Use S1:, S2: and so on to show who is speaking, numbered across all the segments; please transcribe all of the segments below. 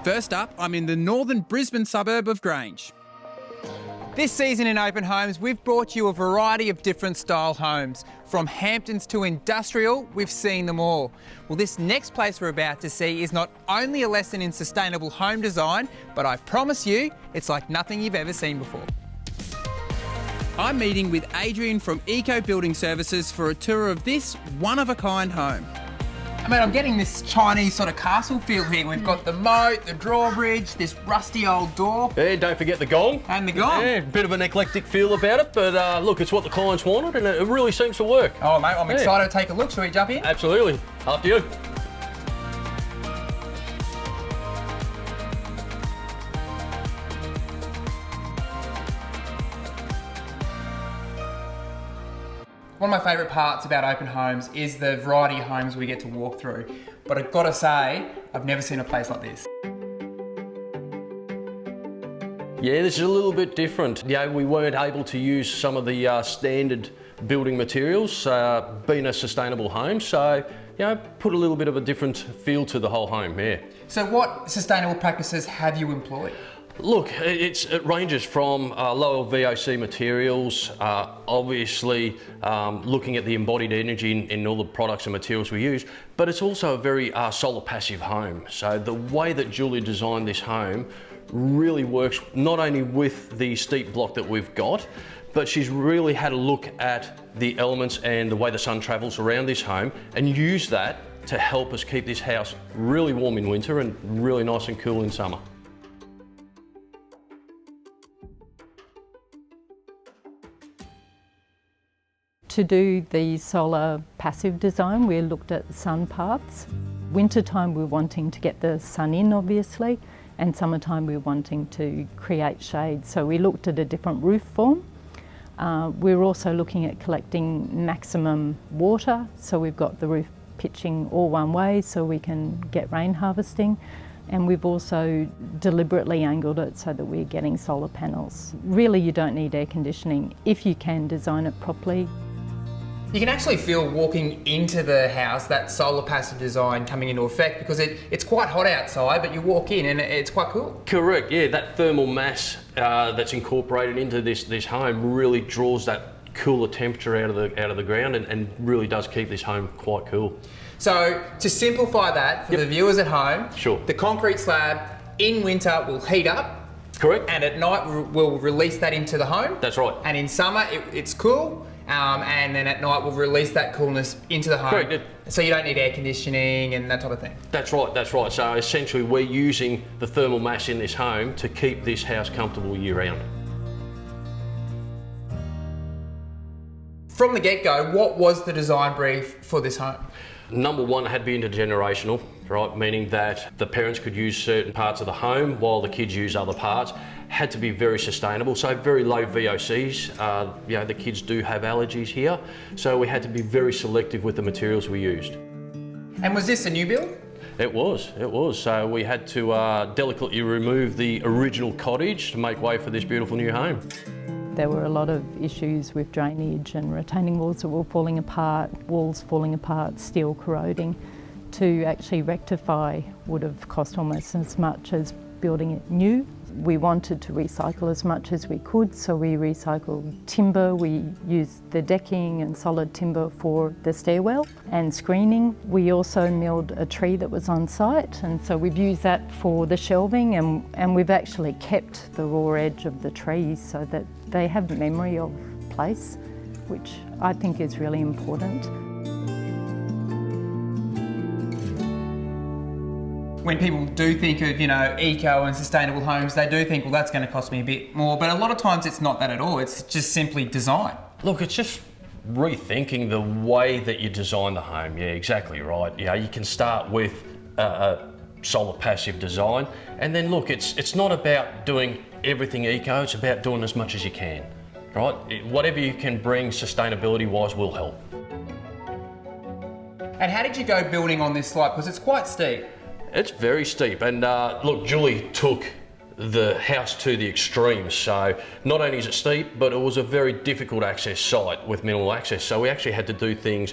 S1: First up, I'm in the northern Brisbane suburb of Grange. This season in Open Homes, we've brought you a variety of different style homes. From Hamptons to industrial, we've seen them all. Well, this next place we're about to see is not only a lesson in sustainable home design, but I promise you, it's like nothing you've ever seen before. I'm meeting with Adrian from Eco Building Services for a tour of this one-of-a-kind home. I mean, I'm getting this Chinese sort of castle feel here. We've got the moat, the drawbridge, this rusty old door.
S2: Yeah, don't forget the gong.
S1: And the gong.
S2: Yeah, bit of an eclectic feel about it, but look, it's what the clients wanted and it really seems to work.
S1: Oh, mate, I'm excited to take a look. Shall we jump in?
S2: Absolutely. After you.
S1: One of my favourite parts about Open Homes is the variety of homes we get to walk through. But I've got to say, I've never seen a place like this.
S2: Yeah, this is a little bit different. Yeah, we weren't able to use some of the standard building materials, being a sustainable home, so put a little bit of a different feel to the whole home, yeah.
S1: So what sustainable practices have you employed?
S2: Look, it ranges from lower VOC materials, obviously looking at the embodied energy in all the products and materials we use, but it's also a very solar passive home. So the way that Julie designed this home really works not only with the steep block that we've got, but she's really had a look at the elements and the way the sun travels around this home and use that to help us keep this house really warm in winter and really nice and cool in summer.
S3: To do the solar passive design, we looked at sun paths. Wintertime we're wanting to get the sun in, obviously, and summertime we're wanting to create shade. So we looked at a different roof form. We're also looking at collecting maximum water, so we've got the roof pitching all one way so we can get rain harvesting. And we've also deliberately angled it so that we're getting solar panels. Really, you don't need air conditioning if you can design it properly.
S1: You can actually feel walking into the house, that solar passive design coming into effect, because it's quite hot outside, but you walk in and it's quite cool.
S2: Correct, yeah, that thermal mass that's incorporated into this home really draws that cooler temperature out of the ground and really does keep this home quite cool.
S1: So to simplify that for the viewers at home,
S2: sure.
S1: The concrete slab in winter will heat up.
S2: Correct.
S1: And at night we'll release that into the home.
S2: That's right.
S1: And in summer it's cool. And then at night we'll release that coolness into the home.
S2: Correct.
S1: So you don't need air conditioning and that type of thing.
S2: That's right, that's right. So essentially we're using the thermal mass in this home to keep this house comfortable year round.
S1: From the get-go, what was the design brief for this home?
S2: Number one, it had to be intergenerational, right? Meaning that the parents could use certain parts of the home while the kids use other parts. Had to be very sustainable, so very low VOCs. The kids do have allergies here, so we had to be very selective with the materials we used.
S1: And was this a new build?
S2: It was. So we had to delicately remove the original cottage to make way for this beautiful new home.
S3: There were a lot of issues with drainage and retaining walls that were falling apart, walls falling apart, steel corroding. To actually rectify would have cost almost as much as building it new. We wanted to recycle as much as we could, so we recycled timber. We used the decking and solid timber for the stairwell and screening. We also milled a tree that was on site, and so we've used that for the shelving, and we've actually kept the raw edge of the trees so that they have memory of place, which I think is really important.
S1: When people do think of, eco and sustainable homes, they do think, well, that's going to cost me a bit more. But a lot of times it's not that at all. It's just simply design.
S2: Look, it's just rethinking the way that you design the home. Yeah, exactly right. You can start with a solar passive design, and then look, it's not about doing everything eco. It's about doing as much as you can, right? Whatever you can bring sustainability-wise will help.
S1: And how did you go building on this slope? Because it's quite steep.
S2: It's very steep, and look, Julie took the house to the extremes. So not only is it steep, but it was a very difficult access site with minimal access. So we actually had to do things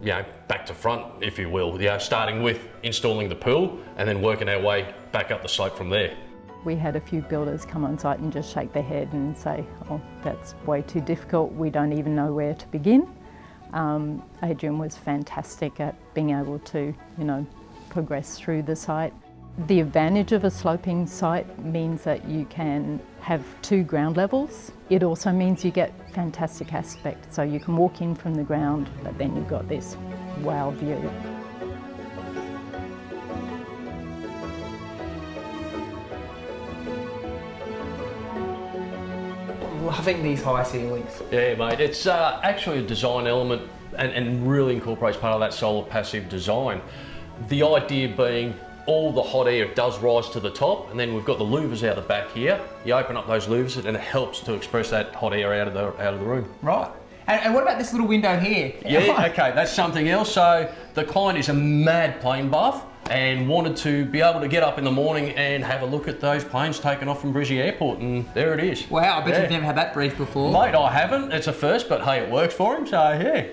S2: back to front, if you will. Starting with installing the pool and then working our way back up the slope from there.
S3: We had a few builders come on site and just shake their head and say, oh, that's way too difficult, we don't even know where to begin. Adrian was fantastic at being able to, progress through the site. The advantage of a sloping site means that you can have 2 ground levels. It also means you get fantastic aspect. So you can walk in from the ground, but then you've got this wow view.
S1: Loving these high ceilings.
S2: Yeah, mate, it's actually a design element and really incorporates part of that solar passive design. The idea being all the hot air does rise to the top, and then we've got the louvers out the back here. You open up those louvers and it helps to express that hot air out of the room.
S1: Right. And what about this little window here?
S2: Yeah, okay, that's something else. So the client is a mad plane buff and wanted to be able to get up in the morning and have a look at those planes taken off from Brizzy Airport, and there it is.
S1: Wow, I bet you've never had that brief before.
S2: Mate, I haven't. It's a first, but hey, it works for him, so yeah.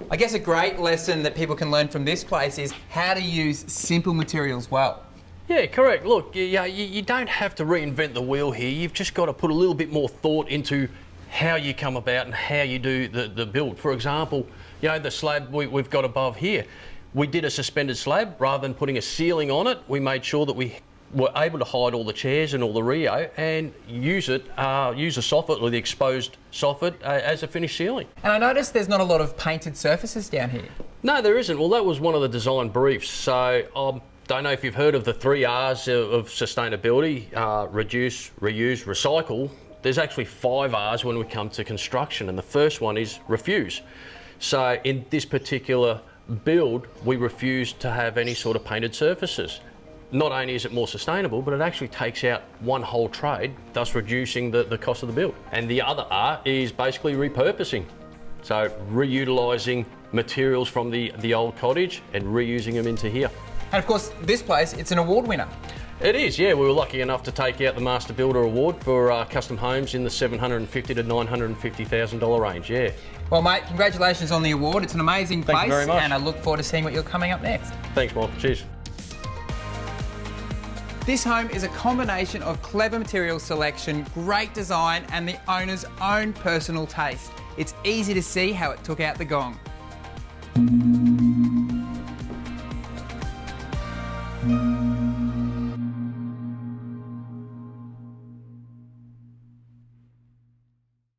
S1: I guess a great lesson that people can learn from this place is how to use simple materials well.
S2: Yeah, correct. Look, you don't have to reinvent the wheel here. You've just got to put a little bit more thought into how you come about and how you do the build. For example, the slab we've got above here, we did a suspended slab rather than putting a ceiling on it. We made sure that we were able to hide all the chairs and all the Rio and use a soffit or the exposed soffit as a finished ceiling.
S1: And I noticed there's not a lot of painted surfaces down here.
S2: No, there isn't. Well, that was one of the design briefs. So don't know if you've heard of the 3 R's of sustainability: reduce, reuse, recycle. There's actually 5 R's when we come to construction, and the first one is refuse. So in this particular build, we refuse to have any sort of painted surfaces. Not only is it more sustainable, but it actually takes out one whole trade, thus reducing the cost of the build. And the other R is basically repurposing. So reutilising materials from the old cottage and reusing them into here.
S1: And of course, this place, it's an award winner.
S2: It is, yeah. We were lucky enough to take out the Master Builder Award for custom homes in the $750,000 to $950,000 range, yeah.
S1: Well, mate, congratulations on the award. It's an amazing place.
S2: Thank you very much.
S1: And I look forward to seeing what you're coming up next.
S2: Thanks, Michael. Cheers.
S1: This home is a combination of clever material selection, great design, and the owner's own personal taste. It's easy to see how it took out the gong.